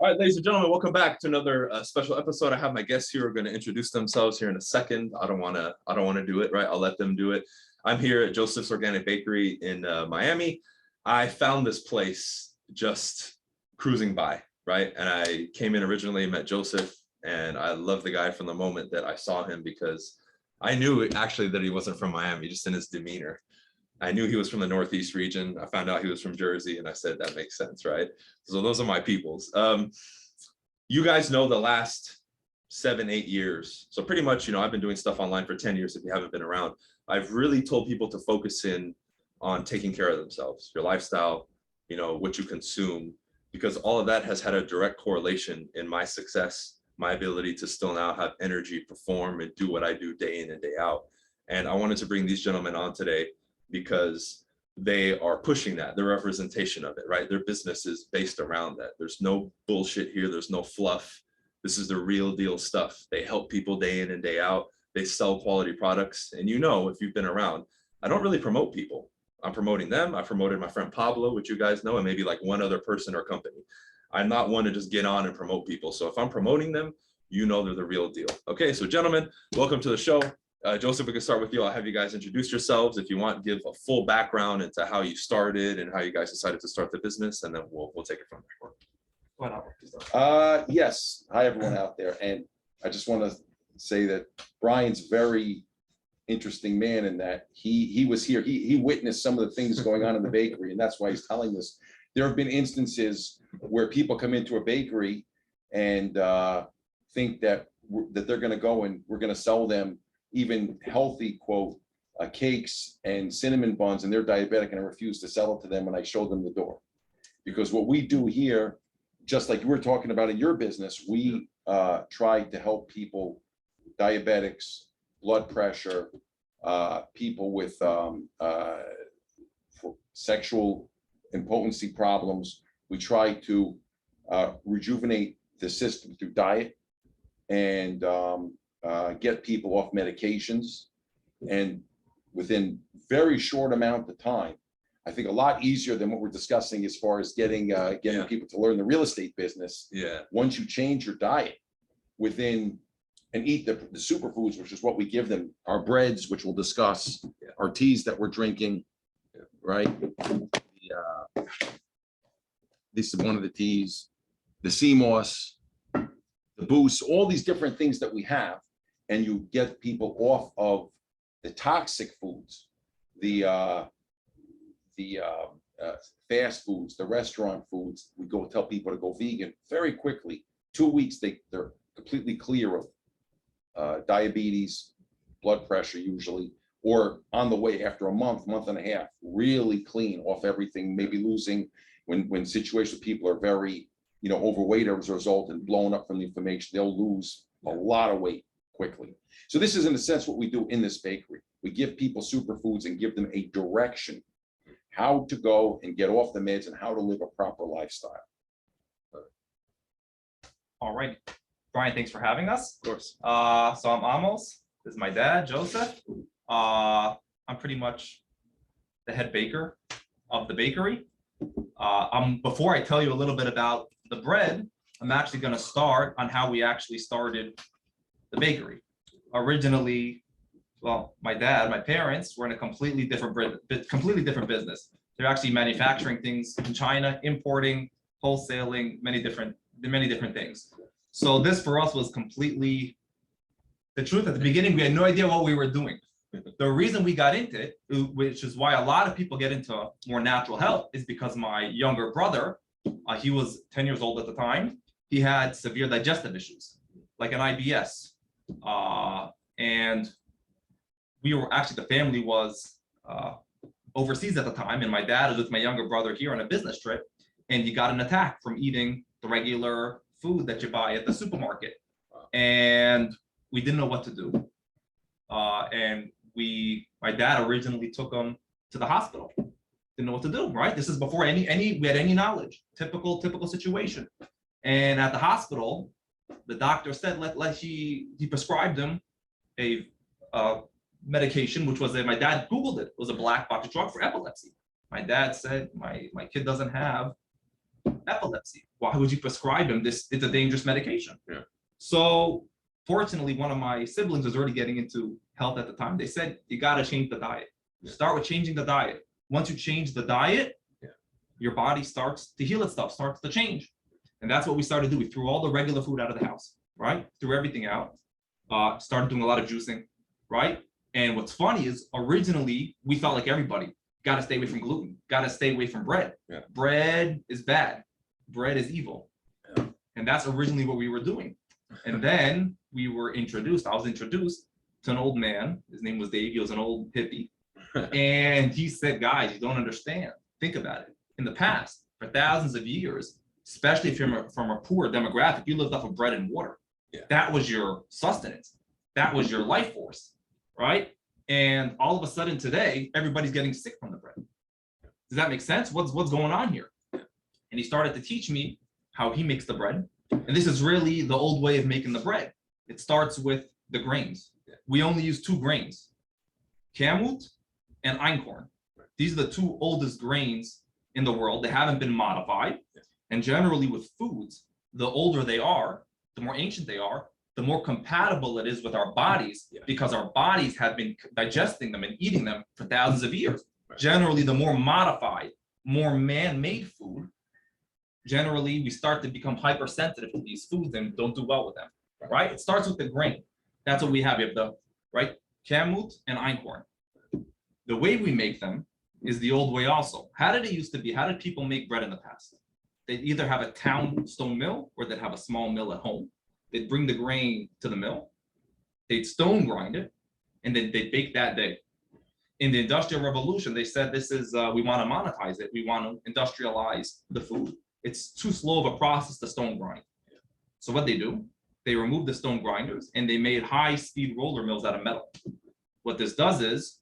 All right, ladies and gentlemen, welcome back to another special episode. I have my guests here who are going to introduce themselves here in a second. I don't want to do it, right? I'll let them do it. I'm here at Joseph's Organic Bakery in Miami. I found this place just cruising by, right? And I came in originally, met Joseph, and I loved the guy from the moment that I saw him because I knew actually that he wasn't from Miami, just in his demeanor. I knew he was from the Northeast region. I found out he was from Jersey, and I said, that makes sense, right? So those are my peoples. You guys know the last 7-8 years. So pretty much, I've been doing stuff online for 10 years if you haven't been around. I've really told people to focus in on taking care of themselves, your lifestyle, what you consume, because all of that has had a direct correlation in my success, my ability to still now have energy, perform, and do what I do day in and day out. And I wanted to bring these gentlemen on today because they are pushing that, the representation of it, right? Their business is based around that. There's no bullshit here. There's no fluff. This is the real deal stuff. They help people day in and day out. They sell quality products. And if you've been around, I don't really promote people. I'm promoting them. I promoted my friend Pablo, which you guys know, and maybe like one other person or company. I'm not one to just get on and promote people. So if I'm promoting them, they're the real deal. Okay, so gentlemen, welcome to the show. Joseph, we can start with you. I'll have you guys introduce yourselves. If you want, give a full background into how you started and how you guys decided to start the business, and then we'll take it from there. Yes. Hi, everyone out there. And I just want to say that Brian's very interesting man in that he was here. He witnessed some of the things going on in the bakery, and that's why he's telling this. There have been instances where people come into a bakery and think that they're going to go and we're going to sell them even healthy, quote, cakes and cinnamon buns, and they're diabetic, and I refuse to sell it to them when I show them the door. Because what we do here, just like you were talking about in your business, we try to help people, diabetics, blood pressure, people with sexual impotency problems. We try to rejuvenate the system through diet and get people off medications, and within very short amount of time. I think a lot easier than what we're discussing as far as getting people to learn the real estate business. Yeah. Once you change your diet and eat the superfoods, which is what we give them, our breads, which we'll discuss, our teas that we're drinking, right? This is one of the teas, the sea moss, the boost, all these different things that we have. And you get people off of the toxic foods, the fast foods, the restaurant foods. We go tell people to go vegan very quickly. 2 weeks, they're completely clear of diabetes, blood pressure usually, or on the way after a month and a half, really clean off everything, maybe losing when situations people are very, overweight as a result and blown up from the inflammation, they'll lose a lot of weight quickly. So this is in a sense what we do in this bakery. We give people superfoods and give them a direction how to go and get off the meds and how to live a proper lifestyle. All right, Brian, thanks for having us. Of course. So I'm Amos. This is my dad, Joseph. I'm pretty much the head baker of the bakery. Before I tell you a little bit about the bread, I'm actually going to start on how we actually started the bakery. Originally, well, my parents were in a completely different business. They're actually manufacturing things in China, importing, wholesaling, many different things. So this for us was completely the truth. At the beginning, we had no idea what we were doing. The reason we got into it, which is why a lot of people get into more natural health, is because my younger brother, he was 10 years old at the time. He had severe digestive issues, like an IBS. And we were actually, the family was overseas at the time, and my dad was with my younger brother here on a business trip, and he got an attack from eating the regular food that you buy at the supermarket. And we didn't know what to do. And my dad originally took him to the hospital. Didn't know what to do, right? This is before we had any knowledge. Typical situation. And at the hospital, the doctor said he prescribed him a medication, which was my dad Googled it. It was a black box drug for epilepsy. My dad said, my kid doesn't have epilepsy. Why would you prescribe him this? It's a dangerous medication. Yeah. So fortunately, one of my siblings was already getting into health at the time. They said, you got to change the diet. Yeah. Start with changing the diet. Once you change the diet, yeah. your body starts to heal itself, starts to change. And that's what we started to do. We threw all the regular food out of the house, right? Threw everything out. Started doing a lot of juicing, right? And what's funny is originally we felt like everybody got to stay away from gluten, got to stay away from bread. Yeah. Bread is bad. Bread is evil. Yeah. And that's originally what we were doing. And then I was introduced to an old man. His name was Dave. He was an old hippie. And he said, guys, you don't understand. Think about it. In the past, for thousands of years, especially if you're from a poor demographic, you lived off of bread and water. Yeah. That was your sustenance. That was your life force, right? And all of a sudden today, everybody's getting sick from the bread. Does that make sense? What's going on here? And he started to teach me how he makes the bread. And this is really the old way of making the bread. It starts with the grains. We only use 2 grains, kamut and einkorn. These are the 2 oldest grains in the world. They haven't been modified. And generally with foods, the older they are, the more ancient they are, the more compatible it is with our bodies, because our bodies have been digesting them and eating them for thousands of years. Right. Generally, the more modified, more man-made food, generally we start to become hypersensitive to these foods and don't do well with them, right? It starts with the grain. That's what we have. We have the, right, kamut and einkorn. The way we make them is the old way also. How did it used to be? How did people make bread in the past? They'd either have a town stone mill or they'd have a small mill at home. They'd bring the grain to the mill, they'd stone grind it, and then they'd bake that day. In the Industrial Revolution, they said this is, we want to monetize it. We want to industrialize the food. It's too slow of a process to stone grind. So what they do, they remove the stone grinders and they made high-speed roller mills out of metal. What this does is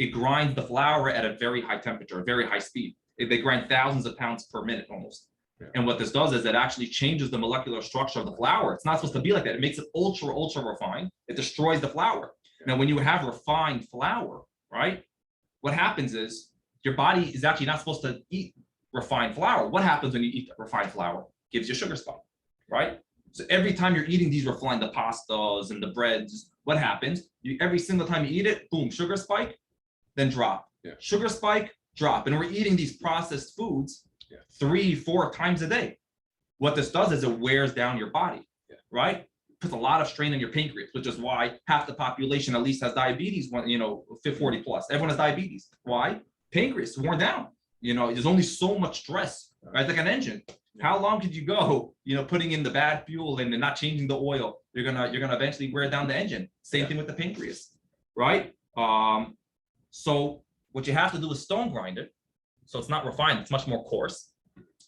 it grinds the flour at a very high temperature, a very high speed. They grind thousands of pounds per minute almost. Yeah. And what this does is it actually changes the molecular structure of the flour. It's not supposed to be like that. It makes it ultra refined. It destroys the flour. Yeah. Now, when you have refined flour, right, what happens is your body is actually not supposed to eat refined flour. What happens when you eat refined flour? It gives you a sugar spike, right? So every time you're eating these refined, the pastas and the breads, what happens? Every single time you eat it, boom, sugar spike, then drop. Yeah. Sugar spike, drop. And we're eating these processed foods 3-4 times a day. What this does is it wears down your body, right? Puts a lot of strain on your pancreas, which is why half the population at least has diabetes, 40 plus. Everyone has diabetes. Why? Pancreas worn down. There's only so much stress, right? Like an engine. How long could you go, putting in the bad fuel and not changing the oil? You're gonna eventually wear down the engine. Same thing with the pancreas, right? So what you have to do is stone grind it. So it's not refined, it's much more coarse.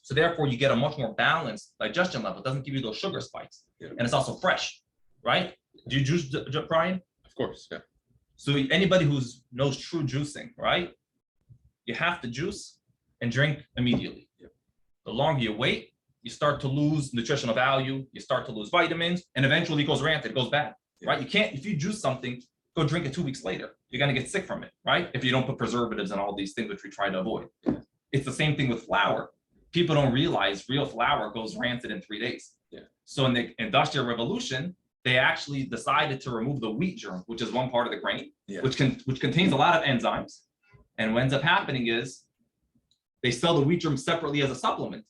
So therefore you get a much more balanced digestion level. It doesn't give you those sugar spikes. Yeah. And it's also fresh, right? Do you juice, Brian? Of course, yeah. So anybody who knows true juicing, right? You have to juice and drink immediately. Yep. The longer you wait, you start to lose nutritional value, you start to lose vitamins, and eventually it goes rancid, it goes bad, right? You can't, if you juice something, go drink it 2 weeks later. You're gonna get sick from it, right? If you don't put preservatives and all these things which we try to avoid. It's the same thing with flour. People don't realize real flour goes rancid in 3 days. Yeah. So in the Industrial Revolution, they actually decided to remove the wheat germ, which is one part of the grain, which contains a lot of enzymes. And what ends up happening is they sell the wheat germ separately as a supplement.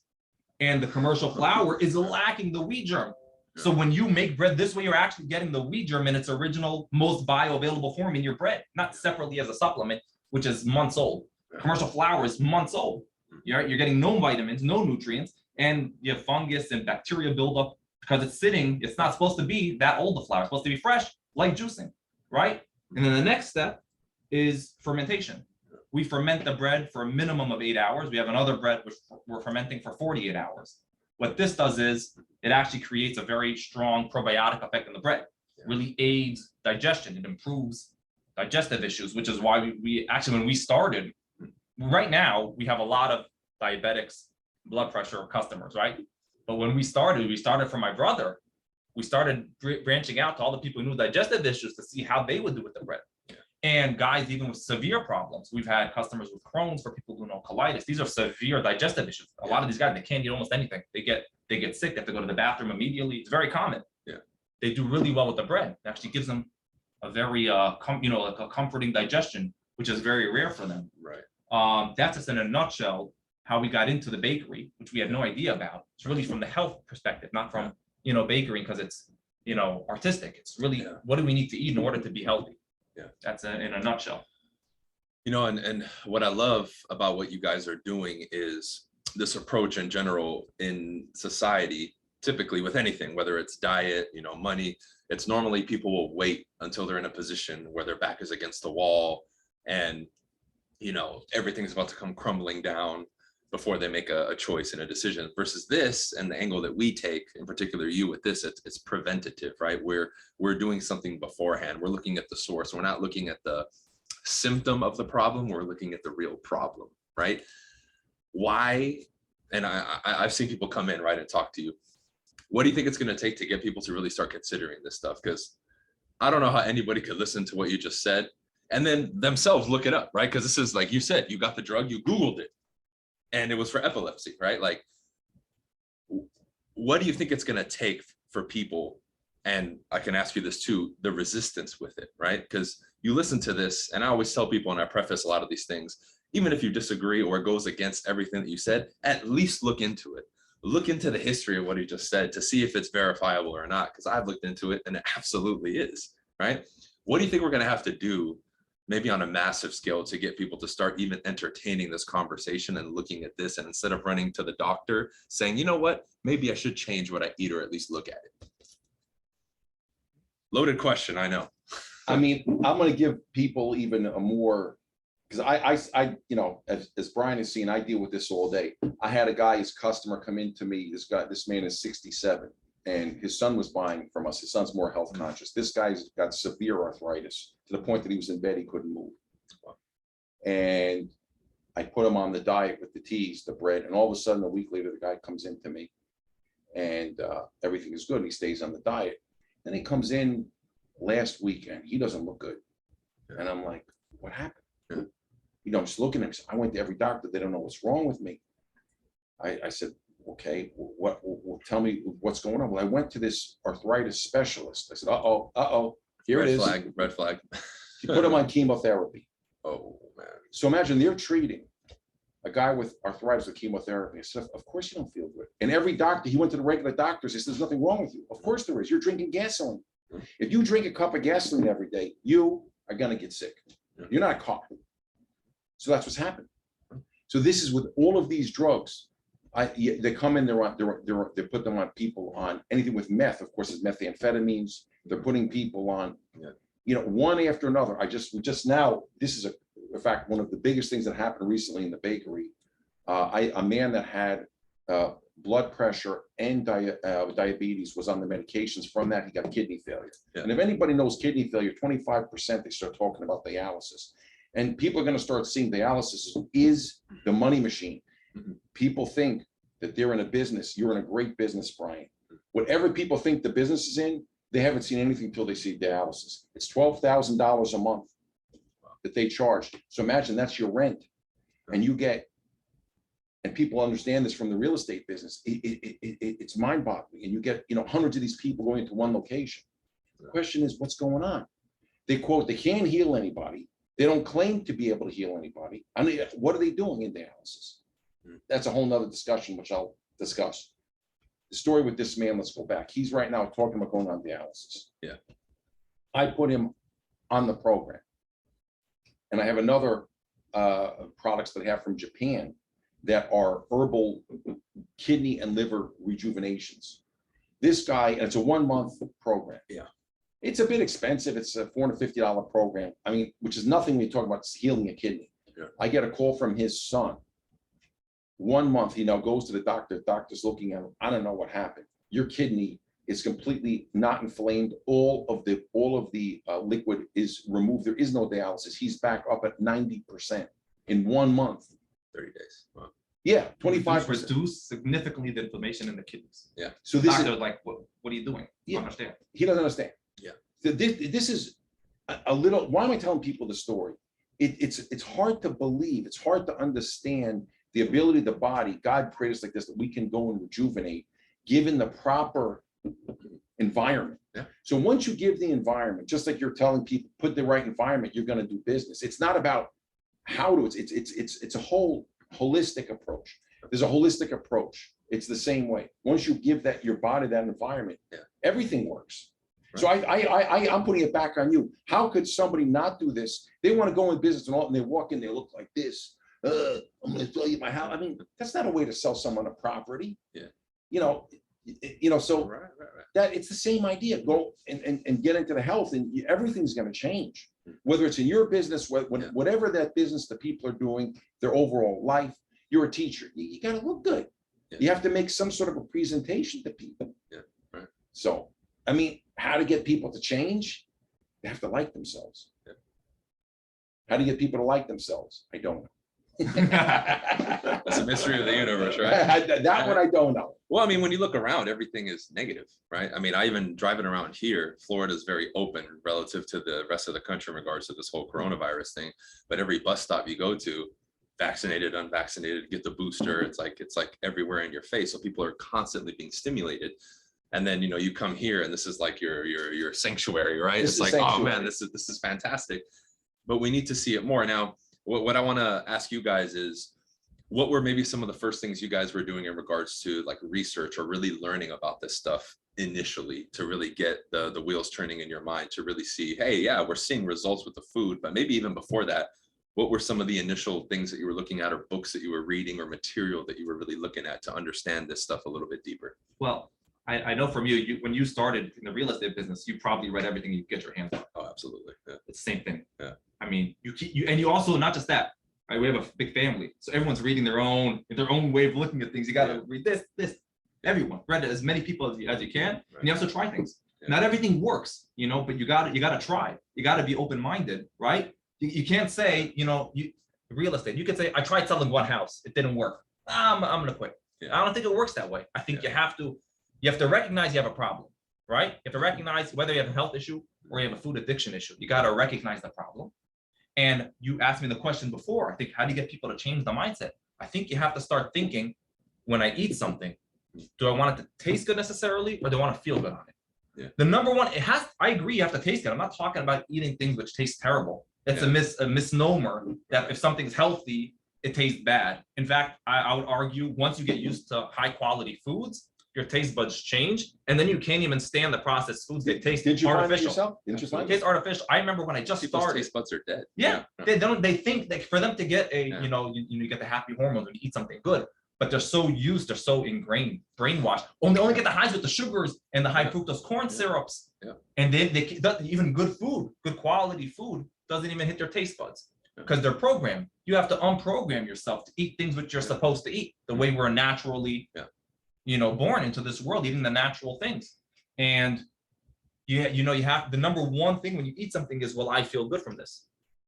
And the commercial flour is lacking the wheat germ. So when you make bread this way, you're actually getting the wheat germ in its original, most bioavailable form in your bread, not separately as a supplement, which is months old. Commercial flour is months old. You're getting no vitamins, no nutrients, and you have fungus and bacteria buildup because it's sitting. It's not supposed to be that old, the flour. It's supposed to be fresh, like juicing, right? And then the next step is fermentation. We ferment the bread for a minimum of 8 hours. We have another bread which we're fermenting for 48 hours. What this does is it actually creates a very strong probiotic effect in the bread. It really aids digestion. It improves digestive issues, which is why we actually, when we started, right now, we have a lot of diabetics, blood pressure customers, right? But when we started for my brother. We started branching out to all the people who knew digestive issues to see how they would do with the bread. And guys, even with severe problems, we've had customers with Crohn's, for people who know colitis. These are severe digestive issues. A lot of these guys, they can't eat almost anything. They get sick. They have to go to the bathroom immediately. It's very common. Yeah. They do really well with the bread. It actually gives them a very like a comforting digestion, which is very rare for them. Right. That's just in a nutshell how we got into the bakery, which we had no idea about. It's really from the health perspective, not from bakery because it's artistic. It's really what do we need to eat in order to be healthy. Yeah, that's in a nutshell. And what I love about what you guys are doing is this approach in general in society, typically with anything, whether it's diet, money, it's normally people will wait until they're in a position where their back is against the wall and, everything's about to come crumbling down before they make a choice and a decision, versus this and the angle that we take, in particular you with this, it's preventative, right? We're doing something beforehand. We're looking at the source. We're not looking at the symptom of the problem. We're looking at the real problem, right? Why? And I've seen people come in, right, and talk to you. What do you think it's going to take to get people to really start considering this stuff? Because I don't know how anybody could listen to what you just said and then themselves look it up, right? Because this is like you said, you got the drug, you Googled it, and it was for epilepsy, right? Like, what do you think it's going to take for people? And I can ask you this too, the resistance with it, right? Because you listen to this, and I always tell people, and I preface a lot of these things, even if you disagree or it goes against everything that you said, at least look into it. Look into the history of what he just said to see if it's verifiable or not, because I've looked into it and it absolutely is, right? What do you think we're going to have to do, maybe on a massive scale, to get people to start even entertaining this conversation and looking at this, and instead of running to the doctor saying, you know what, maybe I should change what I eat or at least look at it? Loaded question, I know. I mean, I'm going to give people even a more, because I as Brian has seen, I deal with this all day. I had a guy, his customer, come into me. This man is 67, and his son was buying from us. His son's more health conscious. This guy's got severe arthritis to the point that he was in bed, he couldn't move. And I put him on the diet with the teas, the bread, and all of a sudden, a week later, the guy comes into me, and everything is good. He stays on the diet. Then he comes in last weekend. He doesn't look good, and I'm like, "What happened?" I'm just looking at him. I went to every doctor. They don't know what's wrong with me. I said, okay, what tell me what's going on. Well, I went to this arthritis specialist. I said, here it is. Red flag. She put him on chemotherapy. Oh man. So imagine they're treating a guy with arthritis with chemotherapy. I said, of course you don't feel good. And every doctor, he went to the regular doctors. He said, there's nothing wrong with you. Of course there is. You're drinking gasoline. If you drink a cup of gasoline every day, you are going to get sick. You're not a car. So that's what's happened. So this is with all of these drugs. They come in, they put them on people on anything with meth. Of course, it's methamphetamines. They're putting people on, one after another. Just now, this is in fact, one of the biggest things that happened recently in the bakery. A man that had blood pressure and diabetes was on the medications. From that, he got kidney failure. Yeah. And if anybody knows kidney failure, 25%, they start talking about dialysis. And people are going to start seeing dialysis is the money machine. Mm-hmm. People think that they're in a business. You're in a great business, Brian. Whatever people think the business is in, they haven't seen anything until they see dialysis. It's $12,000 a month that they charge. So imagine that's your rent. And you get, and people understand this from the real estate business, it's mind-boggling. And you get, hundreds of these people going into one location. The question is, what's going on? They quote, they can't heal anybody. They don't claim to be able to heal anybody. I mean, what are they doing in dialysis? That's a whole nother discussion, which I'll discuss. The story with this man, let's go back. He's right now talking about going on dialysis. Yeah. I put him on the program. And I have another products that I have from Japan that are herbal kidney and liver rejuvenations. This guy, and it's a 1-month program. Yeah. It's a bit expensive. It's a $450 program. I mean, which is nothing when you talk about healing a kidney. Yeah. I get a call from his son. 1 month, he now goes to the doctor. The doctor's looking at him. I don't know what happened. Your kidney is completely not inflamed. All of the liquid is removed. There is no dialysis. He's back up at 90% in 1 month. 30 days. Wow. Yeah, 25%. Reduce significantly the inflammation in the kidneys. Yeah. So this doctor like, what are you doing? Yeah. I understand. He doesn't understand. Yeah. So this is a little, why am I telling people the story? It's hard to believe, it's hard to understand the ability of the body, God created us like this, that we can go and rejuvenate, given the proper environment. Yeah. So once you give the environment, just like you're telling people, put the right environment, you're going to do business. It's not about how to, it's a whole holistic approach. There's a holistic approach. It's the same way. Once you give that your body that environment, yeah, everything works. Right. So I'm putting it back on you. How could somebody not do this? They want to go in business and all, and they walk in, they look like this. I'm going to tell you my house. I mean, that's not a way to sell someone a property. Yeah. So right. that it's the same idea. Go and get into the health, and everything's going to change. Whether it's in your business, whatever that business the people are doing, their overall life. You're a teacher. You got to look good. Yeah. You have to make some sort of a presentation to people. Yeah. Right. So, I mean, how to get people to change? They have to like themselves. Yeah. How do you get people to like themselves? I don't know. That's a mystery of the universe, right? That one I don't know. Well, I mean, when you look around, everything is negative, right? I mean, I even driving around here, Florida is very open relative to the rest of the country in regards to this whole coronavirus thing. But every bus stop you go to, vaccinated, unvaccinated, get the booster. It's like everywhere in your face. So people are constantly being stimulated. And then, you come here and this is like your sanctuary, right? It's like, oh man, this is fantastic. But we need to see it more. Now, what I want to ask you guys is, what were maybe some of the first things you guys were doing in regards to like research or really learning about this stuff initially to really get the wheels turning in your mind to really see, hey, yeah, we're seeing results with the food, but maybe even before that, what were some of the initial things that you were looking at or books that you were reading or material that you were really looking at to understand this stuff a little bit deeper? Well, I know from you, when you started in the real estate business, you probably read everything you get your hands on. Oh, absolutely. Yeah. It's the same thing. Yeah. I mean, you also, not just that, right? We have a big family, so everyone's reading their own way of looking at things. You got to read this. Everyone read it, as many people as you can, right. And you have to try things. Yeah. Not everything works, but you got to try. You got to be open-minded, right? You can't say, real estate. You could say, I tried selling one house, it didn't work. I'm gonna quit. Yeah. I don't think it works that way. I think you have to recognize you have a problem, right? You have to recognize whether you have a health issue or you have a food addiction issue. You got to recognize the problem. And you asked me the question before, I think, how do you get people to change the mindset? I think you have to start thinking, when I eat something, do I want it to taste good necessarily, or do I want to feel good on it? Yeah. The number one, I agree, you have to taste good. I'm not talking about eating things which taste terrible. That's a misnomer that if something's healthy, it tastes bad. In fact, I would argue once you get used to high quality foods, your taste buds change, and then you can't even stand the processed foods. They taste artificial. It tastes artificial. I remember when I just started. Taste buds are dead. Yeah, they think that for them to get you get the happy hormones when you eat something good, but they're so ingrained, brainwashed. Only get the highs with the sugars and the high fructose corn syrups. Yeah. And then even good quality food doesn't even hit their taste buds because they're programmed. You have to unprogram yourself to eat things which you're supposed to eat the way we're naturally. Yeah. Born into this world, eating the natural things. And you have the number one thing when you eat something is, well, I feel good from this.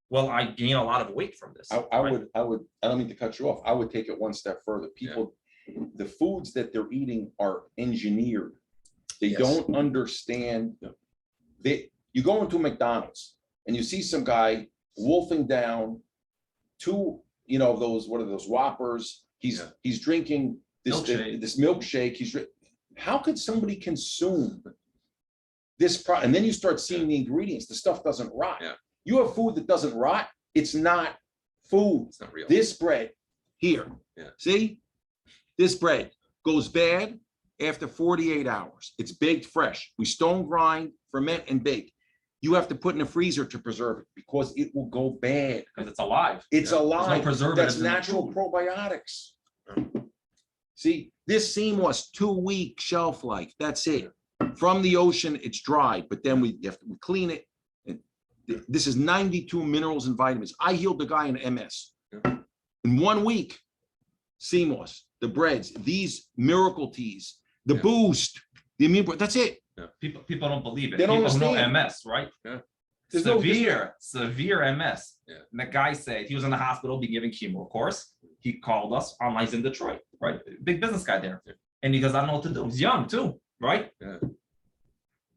Well, I gain a lot of weight from this. I don't mean to cut you off. I would take it one step further. People, the foods that they're eating are engineered. They don't understand that you go into McDonald's and you see some guy wolfing down two, those, what are those Whoppers? He's drinking this milkshake. How could somebody consume this product? And then you start seeing the ingredients. The stuff doesn't rot. Yeah. You have food that doesn't rot. It's not food. It's not real. This bread here, see, this bread goes bad after 48 hours. It's baked fresh. We stone grind, ferment, and bake. You have to put in a freezer to preserve it because it will go bad. Because it's alive. It's alive. There's no preservatives. That's natural probiotics. See, this seam was 2-week shelf life. That's it. From the ocean, it's dry, but then we clean it. This is 92 minerals and vitamins. I healed the guy in MS. In 1 week, CMOS, the breads, these miracle teas, the boost, the immune, that's it. People don't believe it. They don't People know MS, right? Yeah. Severe MS. Yeah. And the guy said he was in the hospital, be giving chemo, of course. He called us online. He's in Detroit, right? Big business guy there. And he goes, I don't know what to do. He's young too, right? Yeah.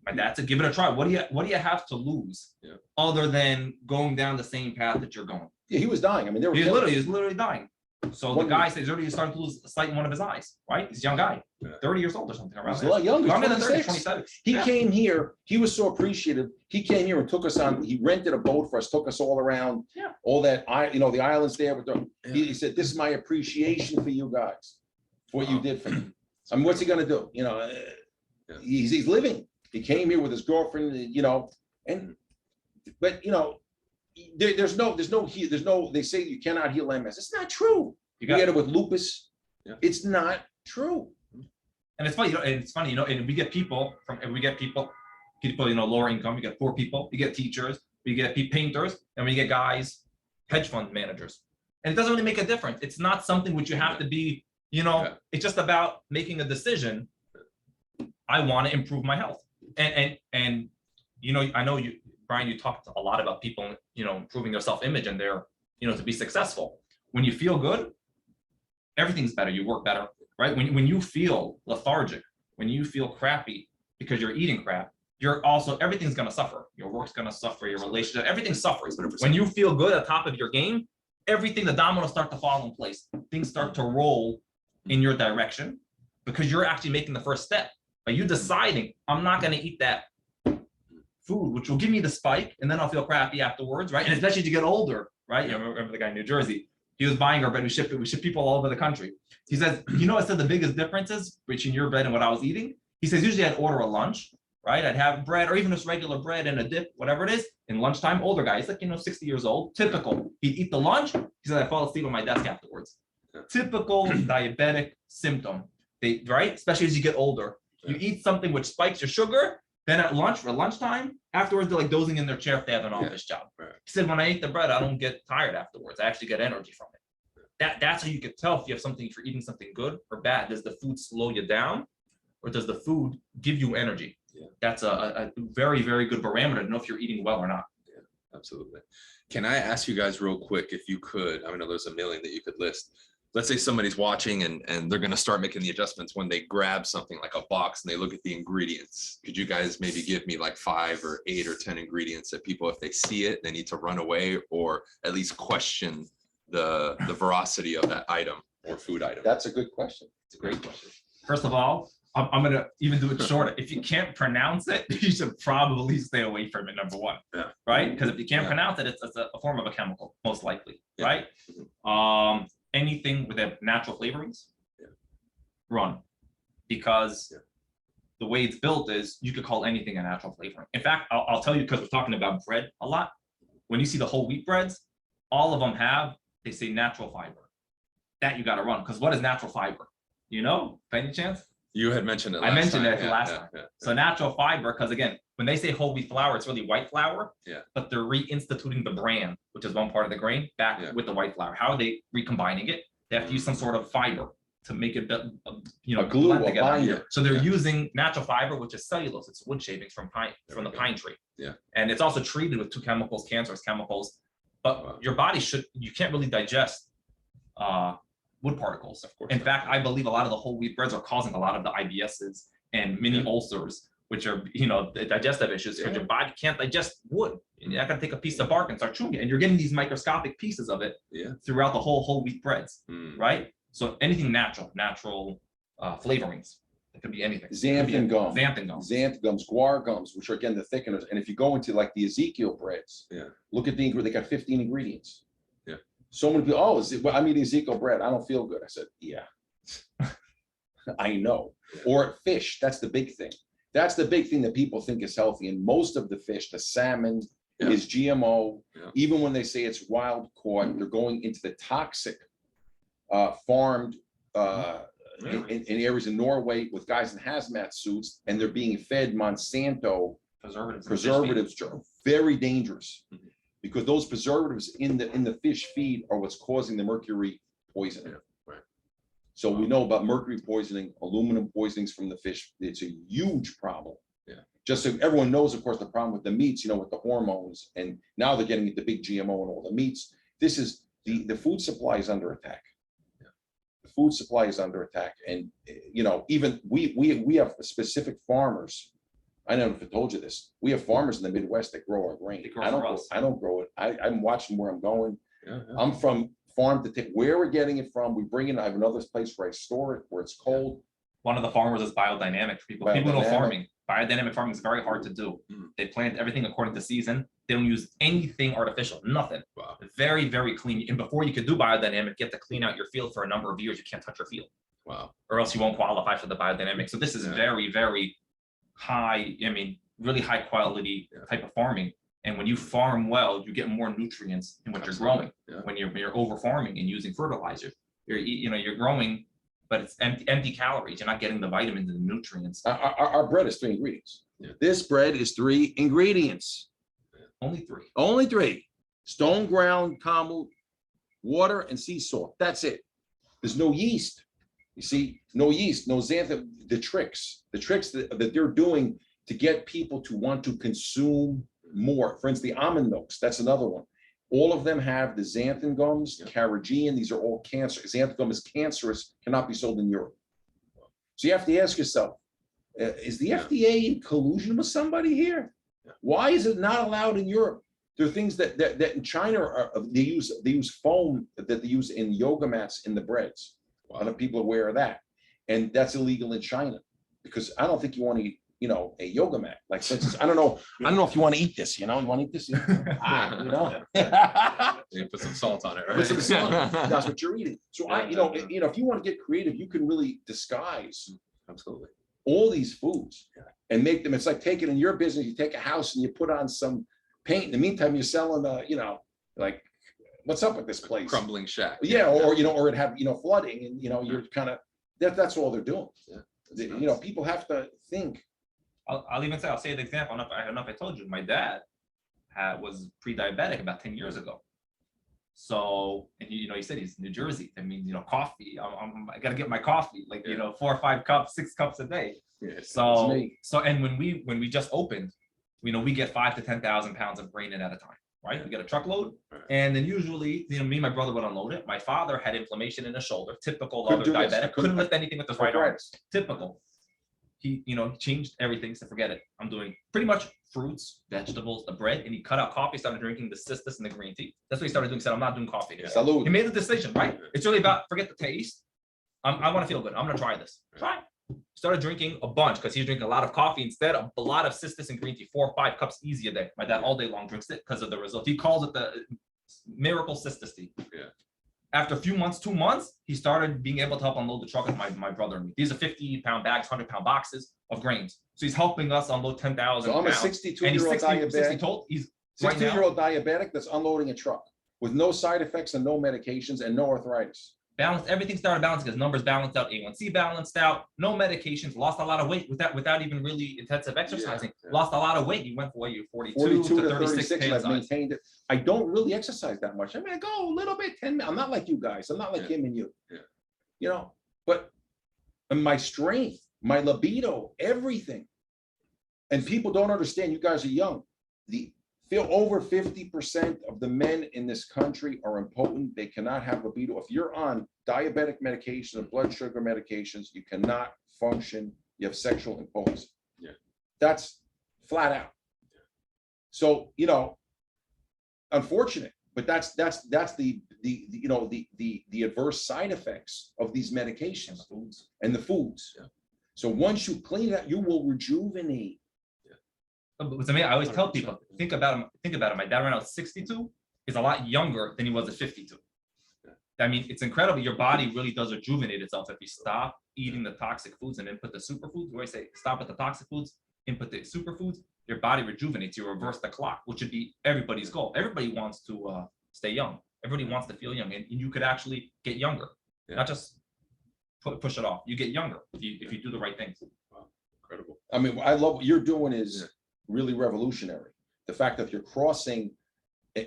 My dad said, give it a try. What do you have to lose other than going down the same path that you're going? Yeah, he was dying. I mean, they were He was literally dying. So the guy said he's already starting to lose sight in one of his eyes, right? He's a young guy, 30 years old or something around He's there. a lot younger. Younger than 30, 26. 27. He came here. He was so appreciative. He came here and took us on. He rented a boat for us, took us all around. Yeah. All that, the islands there. He said, "This is my appreciation for you guys, for what you did for me." I mean, what's he gonna do? He's living. He came here with his girlfriend. There's no. They say you cannot heal MS. It's not true. You get it with lupus. Yeah. It's not true. And it's funny, and we get people lower income, you get poor people, you get teachers, we get painters, and we get guys, hedge fund managers. And it doesn't really make a difference. It's not something which you have to be, it's just about making a decision. I want to improve my health. And I know you, Brian, you talked a lot about people, improving their self-image and their, to be successful. When you feel good, everything's better, you work better, right? When you feel lethargic, when you feel crappy because you're eating crap, everything's gonna suffer. Your work's gonna suffer, your relationship, everything suffers. 100%. When you feel good at the top of your game, everything, the dominoes start to fall in place. Things start to roll in your direction because you're actually making the first step. By you deciding, I'm not gonna eat that food, which will give me the spike, and then I'll feel crappy afterwards, right? And especially as you get older, right? Remember the guy in New Jersey? He was buying our bread. We ship people all over the country. He says, I said the biggest differences between your bread and what I was eating. He says, usually I'd order a lunch, right? I'd have bread or even just regular bread and a dip, whatever it is. In lunchtime, older guy, he's like, 60 years old, typical. He'd eat the lunch. He said, I fall asleep on my desk afterwards. Typical diabetic symptom, right? Especially as you get older. You eat something which spikes your sugar, then at lunchtime, afterwards, they're like dozing in their chair if they have an office job. Right. He said, when I eat the bread, I don't get tired afterwards. I actually get energy from it. That's how you could tell if you have something, if you're eating something good or bad. Does the food slow you down or does the food give you energy? Yeah. That's a very, very good barometer to know if you're eating well or not. Yeah, absolutely. Can I ask you guys real quick, if you could, I know there's a million that you could list. Let's say somebody's watching and they're going to start making the adjustments when they grab something like a box and they look at the ingredients. Could you guys maybe give me like 5 or 8 or 10 ingredients that people, if they see it, they need to run away or at least question the veracity of that item or food item? That's a good question. It's a great question. First of all, I'm going to even do it shorter. If you can't pronounce it, you should probably stay away from it, number one, right? Because if you can't pronounce it, it's a form of a chemical, most likely, right? Anything with natural flavorings, run. Because the way it's built is you could call anything a natural flavoring. In fact, I'll tell you, because we're talking about bread a lot, when you see the whole wheat breads, all of them they say natural fiber. That you got to run, because what is natural fiber? By any chance? You had mentioned it last time. I mentioned it last time. So natural fiber, because again, when they say whole wheat flour, it's really white flour, but they're reinstituting the bran, which is one part of the grain, back with the white flour. How are they recombining it? They have to use some sort of fiber to make it, a glue, a binder. So they're using natural fiber, which is cellulose. It's wood shavings from the pine tree. Yeah. And it's also treated with 2 chemicals, cancerous chemicals. But your body you can't really digest wood particles. Of course. In fact, I believe a lot of the whole wheat breads are causing a lot of the IBSs and mini ulcers, which are, the digestive issues, because your body can't digest wood. You're not going to take a piece of bark and start chewing it. And you're getting these microscopic pieces of it throughout the whole wheat breads, right? So anything natural flavorings. It could be anything. Xanthan gums, guar gums, which are again the thickeners. And if you go into like the Ezekiel breads, look at they got 15 ingredients. Yeah. So many people, I'm eating Ezekiel bread. I don't feel good. I said, yeah, I know. Or fish. That's the big thing. That's the big thing that people think is healthy. And most of the fish, the salmon, is GMO. Yeah. Even when they say it's wild caught, they're going into the toxic farmed in areas in Norway with guys in hazmat suits, and they're being fed Monsanto preservatives, which are very dangerous, because those preservatives in the fish feed are what's causing the mercury poisoning. So we know about mercury poisoning, aluminum poisonings from the fish. It's a huge problem. Yeah. Just so everyone knows, of course, the problem with the meats, with the hormones, and now they're getting the big GMO and all the meats. This is the food supply is under attack. Yeah. The food supply is under attack, and even we have specific farmers I don't know if I told you this. We have farmers in the Midwest that grow our grain. They grow I don't for grow, us. I don't grow it. I'm watching where I'm going. Yeah, yeah. I'm from farm to take, where we're getting it from, we bring it, I have another place where I store it, where it's cold. One of the farmers is biodynamic for people. People know Biodynamic. farming. Biodynamic farming is very hard to do. Mm. They plant everything according to season. They don't use anything artificial, nothing. Wow. Very, very clean. And before you could do biodynamic, you have to clean out your field for a number of years. You can't touch your field, Wow. or else you won't qualify for the biodynamic. So this is Yeah. very, very high, I mean, really high quality Yeah. type of farming. And when you farm well, you get more nutrients in what Absolutely. you're growing. Yeah. When you're over farming and using fertilizer, you're growing, but it's empty calories. You're not getting the vitamins and the nutrients. Our bread is 3 ingredients. Yeah. This bread is 3 ingredients, Only 3. only 3. Stone ground kamut, water and sea salt. That's it. There's no yeast. You see, no yeast, no xanthan, the tricks that they're doing to get people to want to consume more. For instance, the almond milks, that's another one. All of them have the xanthan gums, Yeah. carrageenan, these are all cancer. Xanthan gum is cancerous, cannot be sold in Europe. So you have to ask yourself, is the Yeah. FDA in collusion with somebody here? Yeah. Why is it not allowed in Europe? There are things that in China they use foam that they use in yoga mats in the breads. A lot of people are aware of that, and that's illegal in China because I don't think you want to eat, a yoga mat. Like, for instance, I don't know if you want to eat this. You want to eat this? You put some salt on it, right? Put some salt. That's what you're eating. So Yeah. if you want to get creative, you can really disguise Absolutely. all these foods Yeah. and make them. It's like taking in your business. You take a house and you put on some paint. In the meantime, you're selling, like, what's up with this place? Crumbling shack. Yeah, or it had, flooding and, you're kind of, that's all they're doing. Yeah. People have to think. I'll even say, I'll say the example. I don't know if I told you, my dad was pre-diabetic about 10 years ago. So, and he said he's in New Jersey. I mean, coffee. I gotta get my coffee, like, 4 or 5 cups, 6 cups a day. Yeah. So, me. and when we just opened, we get 5 to 10,000 pounds of grain in at a time, right? We get a truckload, Right. and then usually, me and my brother would unload it. My father had inflammation in his shoulder, typical Couldn't other do this. I diabetic, couldn't lift anything with his right arm, Arthritis. typical. He, changed everything, so forget it. I'm doing pretty much fruits, vegetables, the bread, and he cut out coffee, started drinking the cistus and the green tea. That's what he started doing. He said, I'm not doing coffee anymore. Salud. He made the decision, right? It's really about forget the taste. I want to feel good. I'm gonna try this. Try. Started drinking a bunch because he's drinking a lot of coffee instead of a lot of cistus and green tea, 4 or 5 cups easy a day. My dad all day long drinks it because of the result. He calls it the miracle cistus tea. Yeah. After a few months, 2 months, he started being able to help unload the truck with my brother and me. These are 50-pound bags, 100-pound boxes of grains. So he's helping us unload 10,000 So I'm a pounds. And he's 62-year-old 60 diabetic. told. He's right now 62-year-old diabetic that's unloading a truck with no side effects and no medications and no arthritis. balanced. Everything started balancing because numbers balanced out, A1C balanced out, no medications, lost a lot of weight without even really intensive exercising. Yeah. Lost a lot of weight. You went from you 42 42 to to 36, 36 and I've pounds. maintained it. I don't really exercise that much. I mean, I go a little bit, 10 minutes. I'm not like you guys. I'm not like Yeah. him and you. Yeah. But and my strength, my libido, everything. And people don't understand, you guys are young. Over 50% of the men in this country are impotent. They cannot have libido. If you're on diabetic medication or blood sugar medications, you cannot function. You have sexual impotence. Yeah. That's flat out. So, unfortunate, but that's the adverse side effects of these medications and the foods. Yeah. So once you clean that, you will rejuvenate. But to me, I always tell 100%. people, think about it. My dad right now is 62, is a lot younger than he was at 52. I mean, it's incredible. Your body really does rejuvenate itself if you stop eating the toxic foods and input the superfoods. Where I say stop at the toxic foods, input the superfoods, your body rejuvenates. You reverse the clock, which should be everybody's goal. Everybody wants to stay young. Everybody wants to feel young, and you could actually get younger, Yeah. not just push it off. You get younger if you do the right things. Wow. Incredible. I mean, I love what you're doing is Yeah. really revolutionary. The fact that you're crossing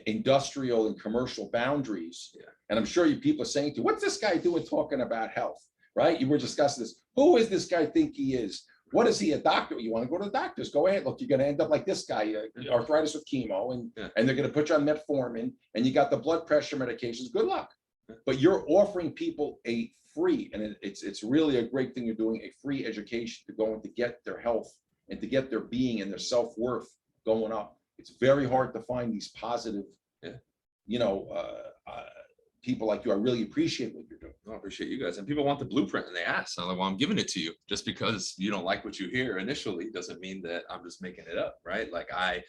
industrial and commercial boundaries. Yeah. And I'm sure you people are saying to you, what's this guy doing talking about health, right? You were discussing this. Who is this guy think he is? What is he, a doctor? You want to go to the doctors? Go ahead. Look, you're going to end up like this guy, arthritis with chemo, and they're going to put you on metformin, and you got the blood pressure medications. Good luck. But you're offering people a free, and it's really a great thing you're doing, a free education to go and to get their health and to get their being and their self-worth going up. It's very hard to find these positive, you know, people like you. I really appreciate what you're doing. I appreciate you guys. And people want the blueprint and they ask. I'm like, well, I'm giving it to you. Just because you don't like what you hear initially doesn't mean that I'm just making it up, right? Like I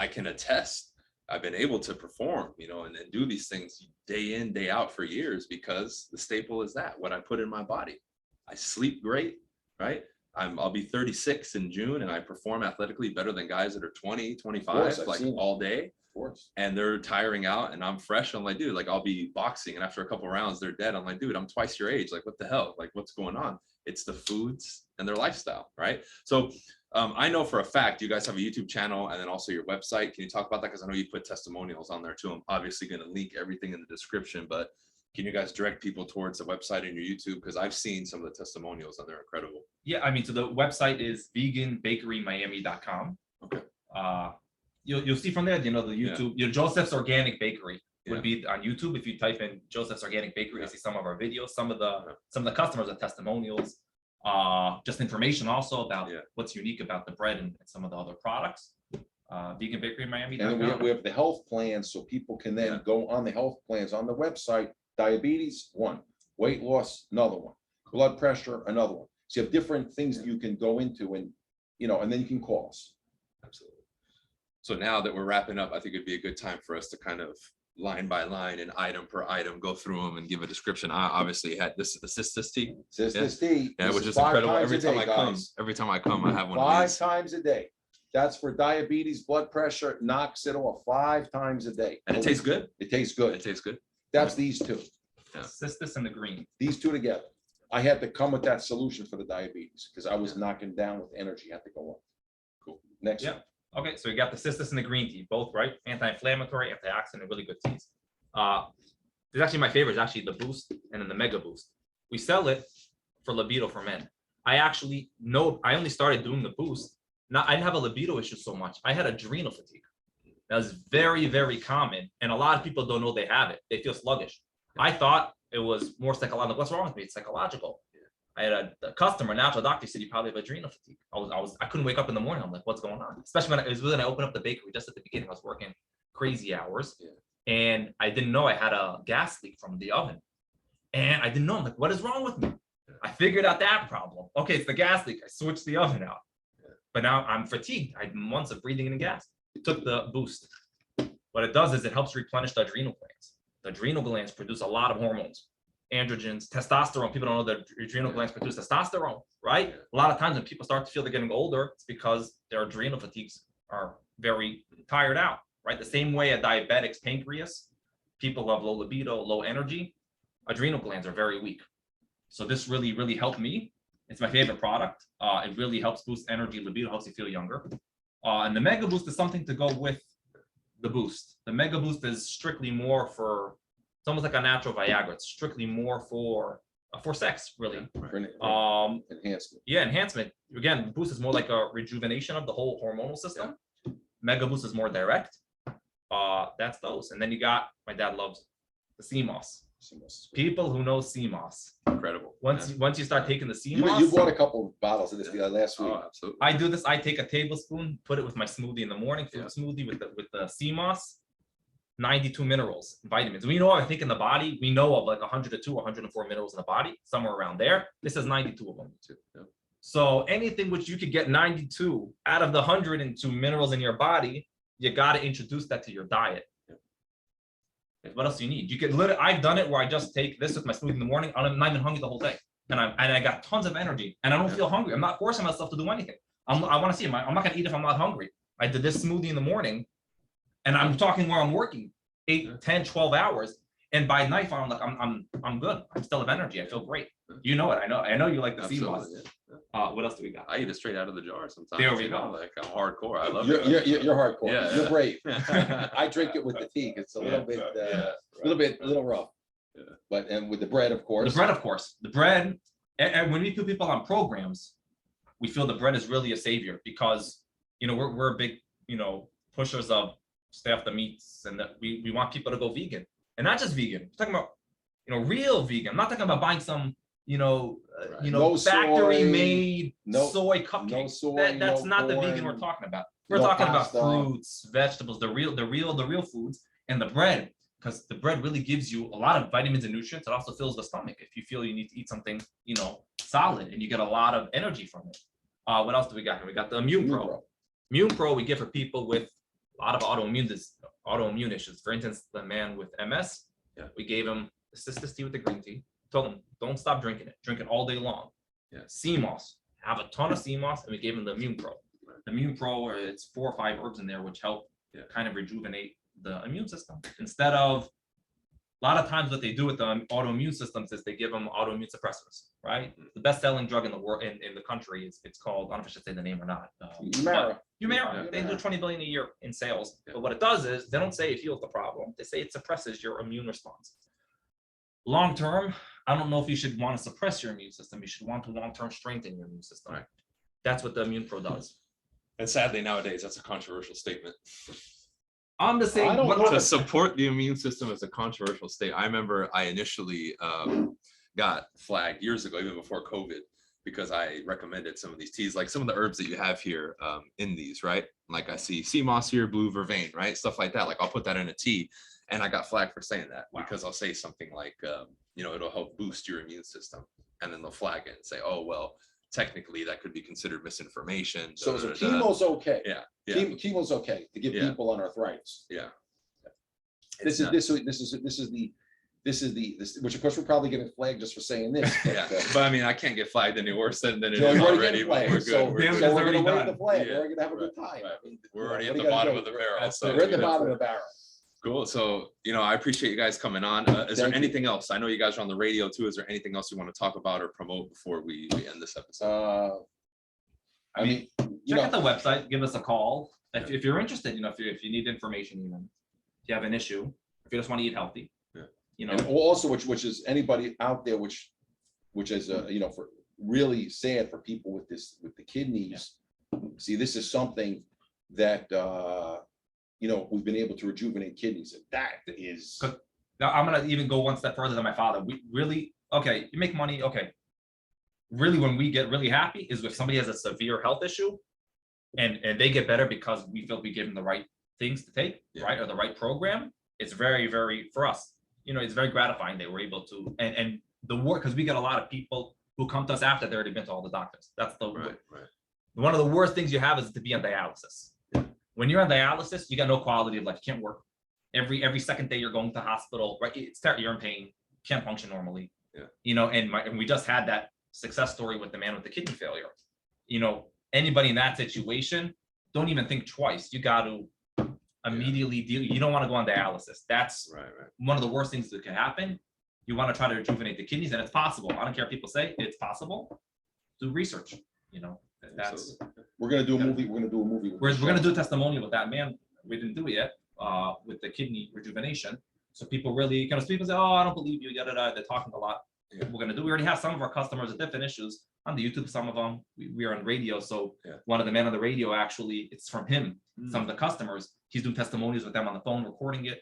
can attest. I've been able to perform, you know, and do these things day in, day out for years because the staple is that what I put in my body. I sleep great, right? I'll be 36 in June and I perform athletically better than guys that are 20, 25, like all day. And they're tiring out and I'm fresh. I'm like, dude, like I'll be boxing and after a couple of rounds, they're dead. I'm like, dude, I'm twice your age. Like, what the hell? Like, what's going on? It's the foods and their lifestyle, right? So I know for a fact you guys have a YouTube channel and then also your website. Can you talk about that? Because I know you put testimonials on there too. I'm obviously going to link everything in the description, but can you guys direct people towards the website and your YouTube? Because I've seen some of the testimonials and they're incredible. Yeah, I mean, so the website is veganbakerymiami.com. Okay. You'll see from there, you know, the YouTube, Joseph's Organic Bakery would be on YouTube. If you type in Joseph's Organic Bakery, you'll see some of our videos, some of the customers are testimonials, just information also about what's unique about the bread and some of the other products. Veganbakerymiami.com. And then we have the health plans, so people can then go on the health plans on the website. Diabetes, one. Weight loss, another one. Blood pressure, another one. So you have different things that you can go into, and you know, and then you can call us. Absolutely. So now that we're wrapping up, I think it'd be a good time for us to kind of line by line and item per item go through them and give a description. I obviously had this is the Cistus tea. Cistus tea. Yeah, which is incredible. Every time I come, I have one of these. 5 times a day. That's for diabetes, blood pressure, knocks it off 5 times a day. And it tastes good. It tastes good. It tastes good. That's these two. Cistus and the green. These two together. I had to come with that solution for the diabetes because I was knocking down with energy. Had to go up. Cool. Next one. Okay, so we got the Cistus and the green tea, both right, anti-inflammatory, antioxidant, really good teas. There's actually my favorite is actually the Boost and then the Mega Boost. We sell it for libido for men. I only started doing the Boost. I didn't have a libido issue so much. I had adrenal fatigue. That was very, very common, and a lot of people don't know they have it. They feel sluggish. I thought it was more psychological. What's wrong with me? It's psychological. I had a customer, natural doctor, said you probably have adrenal fatigue. I couldn't wake up in the morning. I'm like, what's going on? Especially when I opened up the bakery just at the beginning. I was working crazy hours, and I didn't know I had a gas leak from the oven, and I didn't know. I'm like, what is wrong with me? I figured out that problem. Okay, it's the gas leak. I switched the oven out, but now I'm fatigued. I had months of breathing in gas. Took the Boost. What it does is it helps replenish the adrenal glands. The adrenal glands produce a lot of hormones. Androgens, testosterone. People don't know that adrenal glands produce testosterone, right? A lot of times when people start to feel they're getting older, it's because their adrenal fatigues are very tired out, right? The same way a diabetic's pancreas, people who have low libido, low energy, adrenal glands are very weak. So this really, really helped me. It's my favorite product. It really helps boost energy, libido, helps you feel younger. And the Mega Boost is something to go with the Boost. The Mega Boost is strictly more for, it's almost like a natural Viagra. It's strictly more for sex, really. Enhancement. Yeah, enhancement. Again, Boost is more like a rejuvenation of the whole hormonal system. Mega Boost is more direct. That's those. And then you got, my dad loves the sea moss. People who know sea moss. Incredible. Once you start taking the sea moss. You bought a couple of bottles of this last week. Oh, absolutely. I do this. I take a tablespoon, put it with my smoothie in the morning, fruit smoothie with the sea moss. 92 minerals, vitamins. We know, I think in the body, we know of like 102, 104 minerals in the body, somewhere around there. This is 92 of them. So anything which you could get 92 out of the 102 minerals in your body, you got to introduce that to your diet. What else do you need? You could literally, I've done it where I just take this with my smoothie in the morning. I'm not even hungry the whole day. And I got tons of energy and I don't feel hungry. I'm not forcing myself to do anything. I want to see, I'm not going to eat if I'm not hungry. I did this smoothie in the morning and I'm talking where I'm working 8, 10, 12 hours. And by night, I'm like, I'm good. I still have energy. I feel great. You know it. I know you like the sea moss. What else do we got? I eat it straight out of the jar sometimes. There we go. Like I'm hardcore. I love it. You're hardcore. Yeah, you're brave. I drink it with the tea. It's a little bit, little rough. But and with the bread, of course. The bread. And when we put people on programs, we feel the bread is really a savior because we're big pushers of stay off the meats and that we want people to go vegan and not just vegan. We're talking about real vegan. I'm not talking about buying some Right. No soy, factory made no- soy cupcakes. no soy, That's no not the corn, vegan we're talking about. We're no talking pasta. about fruits, vegetables, the real foods, and the bread, because the bread really gives you a lot of vitamins and nutrients. It also fills the stomach if you feel you need to eat something, solid, and you get a lot of energy from it. What else do we got here? We got the Immune Pro. Immune Pro we give for people with a lot of autoimmune issues. For instance, the man with MS, we gave him the Cis tea with the green tea. Told him, don't stop drinking it. Drink it all day long. Yeah. Sea moss. Have a ton of sea moss, and we gave him the Immune Pro. The Immune Pro, it's 4 or 5 herbs in there, which help kind of rejuvenate the immune system. Instead of, a lot of times what they do with the autoimmune systems is they give them autoimmune suppressors, right? The best-selling drug in the world, in the country, it's called, I don't know if I should say the name or not. Humira. Humira. They do 20 billion a year in sales. But what it does is, they don't say it heals the problem. They say it suppresses your immune response. Long term, I don't know if you should want to suppress your immune system. You should want to long-term strengthen your immune system. Right. That's what the Immune Pro does. And sadly, nowadays, that's a controversial statement. I'm the same. To support the immune system is a controversial state. I remember I initially got flagged years ago, even before COVID, because I recommended some of these teas, like some of the herbs that you have here in these, right? Like I see sea moss here, blue vervain, right? Stuff like that. Like I'll put that in a tea, and I got flagged for saying that because I'll say something like, it'll help boost your immune system, and then they'll flag it and say, oh well, technically that could be considered misinformation. So chemo's okay. Yeah. Chemo's okay to give people on arthritis. Yeah. This is the which of course we're probably getting flagged just for saying this. But I mean, I can't get flagged any worse than it No, is you're already. already But we're getting good. flagged. We're So good. we're gonna wave done. the flag. Yeah, We're gonna have a good right, time. right. I mean, We're already what at do the you gotta bottom do? of the barrel. So We're at the bottom of the barrel. Cool. So, I appreciate you guys coming on. Is there Thank you. anything else? I know you guys are on the radio too. Is there anything else you want to talk about or promote before we end this episode? I mean, check out the website, give us a call. If you're interested, if you need information, even if you have an issue, if you just want to eat healthy, and also which is anybody out there, which is for really sad for people with the kidneys. See, this is something that we've been able to rejuvenate kidneys, and that is. Now I'm gonna even go one step further than my father. We really, you make money, really when we get really happy is if somebody has a severe health issue and they get better because we feel we give them the right things to take, right, or the right program. It's very, very, for us, it's very gratifying that we're able to, and the work, because we get a lot of people who come to us after they've already been to all the doctors. That's one of the worst things you have is to be on dialysis. When you're on dialysis, you got no quality of life. You can't work. Every second day you're going to hospital, right? You're in pain, can't function normally. And we just had that success story with the man with the kidney failure. Anybody in that situation, don't even think twice. You got to immediately deal. You don't want to go on dialysis. That's one of the worst things that can happen. You want to try to rejuvenate the kidneys, and it's possible. I don't care if people say it's possible. Do research. That's. We're gonna do a movie. We're gonna do a testimonial with that man. We didn't do it yet. With the kidney rejuvenation. So people really people say, oh, I don't believe you, yada yada. They're talking a lot. We're gonna do. We already have some of our customers with different issues on the YouTube. Some of them we are on radio. So one of the men on the radio, actually, it's from him. Some of the customers, he's doing testimonials with them on the phone, recording it.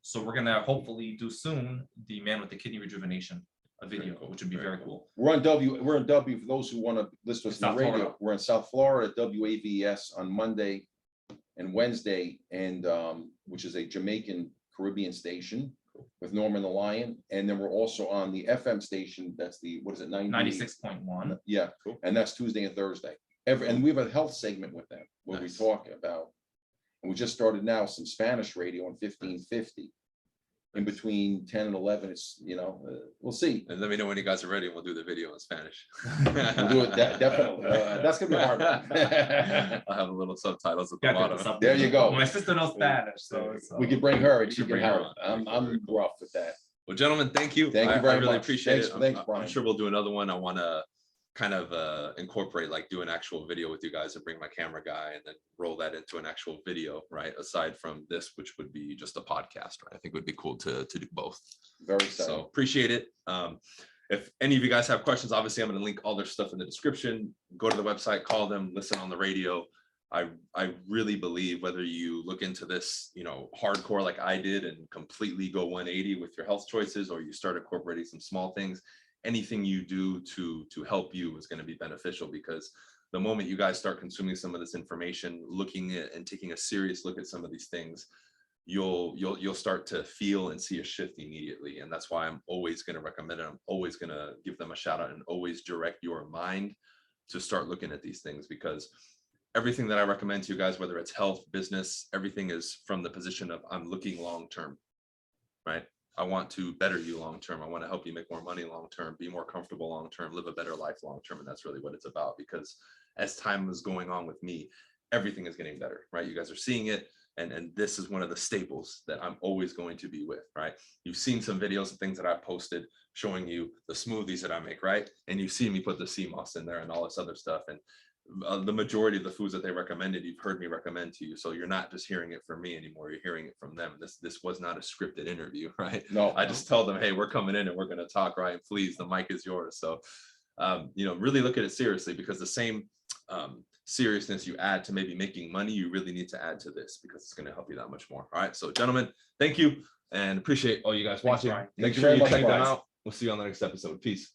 So we're gonna hopefully do soon the man with the kidney rejuvenation video, which would be very cool. We're on W for those who want to listen to us on the radio. Florida. We're in South Florida, WAVS on Monday and Wednesday, and which is a Jamaican Caribbean station with Norman the Lion. And then we're also on the FM station. That's the, 96.1. Yeah, cool. And that's Tuesday and Thursday. And we have a health segment with them where we talk about, and we just started now some Spanish radio on 1550. In between 10 and 11, it's, we'll see. And let me know when you guys are ready, and we'll do the video in Spanish. We'll do it definitely. That's gonna be hard. I'll have a little subtitles at the bottom. There you go. My sister knows Spanish, so We could bring her and she can bring her help. on. I'm rough with that. Well, gentlemen, thank you. Thank you very I really much. appreciate Thanks, it. thanks, I'm Brian. sure we'll do another one. I want to kind of incorporate, like do an actual video with you guys and bring my camera guy and then roll that into an actual video, right? Aside from this, which would be just a podcast, right? I think it would be cool to do both. Very excited. So appreciate it. If any of you guys have questions, obviously I'm going to link all their stuff in the description. Go to the website, call them, listen on the radio. I really believe whether you look into this, hardcore like I did and completely go 180 with your health choices, or you start incorporating some small things, anything you do to help you is going to be beneficial, because the moment you guys start consuming some of this information, looking at and taking a serious look at some of these things, you'll start to feel and see a shift immediately. And that's why I'm always going to recommend it. I'm always going to give them a shout out and always direct your mind to start looking at these things, because everything that I recommend to you guys, whether it's health, business, everything is from the position of I'm looking long term, right? I want to better you long term. I want to help you make more money long term, be more comfortable long term, live a better life long term. And that's really what it's about, because as time is going on with me, everything is getting better, right? You guys are seeing it. And this is one of the staples that I'm always going to be with, right? You've seen some videos and things that I posted showing you the smoothies that I make, right? And you've seen me put the sea moss in there and all this other stuff. And the majority of the foods that they recommended, you've heard me recommend to you. So you're not just hearing it from me anymore, you're hearing it from them. This was not a scripted interview, right? No, I just tell them, hey, we're coming in and we're going to talk, right? Please, the mic is yours. So, really look at it seriously, because the same seriousness you add to maybe making money, you really need to add to this, because it's going to help you that much more. All right. So gentlemen, thank you and appreciate all you guys watching. Brian. Make Thank you sure very you much, check them Brian. out. We'll see you on the next episode. Peace.